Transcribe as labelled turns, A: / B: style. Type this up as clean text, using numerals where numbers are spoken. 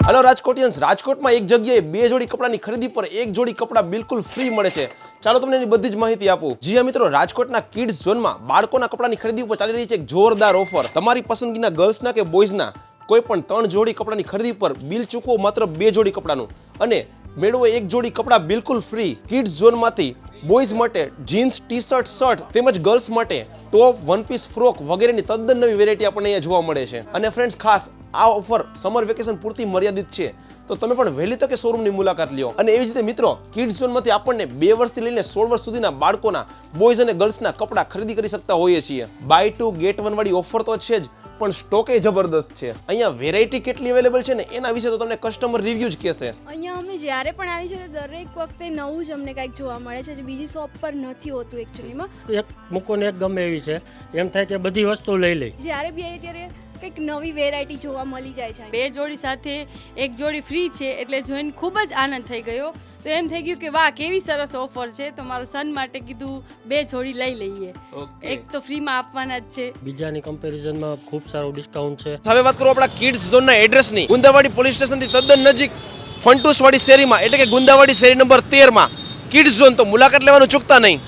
A: Hello Rajkotians, રાજકોટમાં એક જગ્યાએ બે જોડી કપડાની ખરીદી પર એક જોડી કપડા બિલકુલ ફ્રી મળે છે। ચાલો તમને એની બધી જ માહિતી આપું। જી હા મિત્રો, રાજકોટના કિડ્સ ઝોનમાં બાળકોના કપડાની ખરીદી ઉપર ચાલી રહી છે એક જોરદાર ઓફર। તમારી પસંદગીના ગર્લ્સના કે બોયઝના કોઈ પણ 3 જોડી કપડાની ખરીદી પર બિલ ચૂકવો માત્ર 2 જોડી કપડાનું અને મેળવો એક જોડી કપડા બિલકુલ ફ્રી। કિડ્સ ઝોનમાંથી બોયઝ માટે જીન્સ, ટી શર્ટ, શર્ટ તેમજ ગર્લ્સ માટે ટોપ, વન પીસ, ફ્રોક વગેરેની તદ્દન નવી વેરાયટી આપણને અહીંયા જોવા મળે છે। અને ફ્રેન્ડ્સ, ખાસ આ ઓફર સમર વેકેશન પૂરતી મર્યાદિત છે, તો તમે પણ વહેલી તકે શોરૂમની મુલાકાત લ્યો। અને એવી જ રીતે મિત્રો, કિડ્સ ઝોનમાંથી આપણને 2 વર્ષથી લઈને 16 વર્ષ સુધીના બાળકોના બોયઝ અને ગર્લ્સના કપડા ખરીદી કરી શકતા હોઈએ છીએ। બાય 2 ગેટ 1 વાળી ઓફર તો છે જ, પણ સ્ટોકે જબરદસ્ત છે। અહીંયા વેરાયટી કેટલી અવેલેબલ છે ને એના વિશે તો તમને કસ્ટમર રિવ્યુ જ કહેશે।
B: અહીંયા અમે જ્યારે પણ આવી છે દરેક વખતે નવું જ અમને કંઈક જોવા મળે છે જે બીજી શોપ પર નથી હોતું એકચ્યુઅલીમાં।
C: એક મૂકો ને એક ગમે એવી છે, એમ થાય કે બધી વસ્તુ લઈ લઈ।
B: જ્યારે બી આવીએ ત્યારે કંઈક નવી વેરાયટી જોવા મળી જાય છે।
D: 2 જોડી સાથે એક જોડી ફ્રી છે એટલે જોઈને ખૂબ જ આનંદ થઈ ગયો। તો એમ થઈ ગયું કે વાહ, કેવી સરસ ઓફર છે। તો મારા સન માટે કીધું 2 જોડી લઈ લઈએ, એક તો ફ્રીમાં આપવાના જ છે।
C: બીજાની કમ્પેરિઝનમાં ખૂબ સારું ડિસ્કાઉન્ટ છે।
A: હવે વાત કરો આપણા કિડ્સ ઝોનના એડ્રેસની। ગુંદાવાડી પોલીસ સ્ટેશનથી તદ્દન નજીક ફંટુસવાડી શેરીમાં, એટલે કે ગુંદાવાડી શેરી નંબર 13 માં કિડ્સ ઝોન, તો મુલાકાત લેવાનું ચૂકતા નહીં।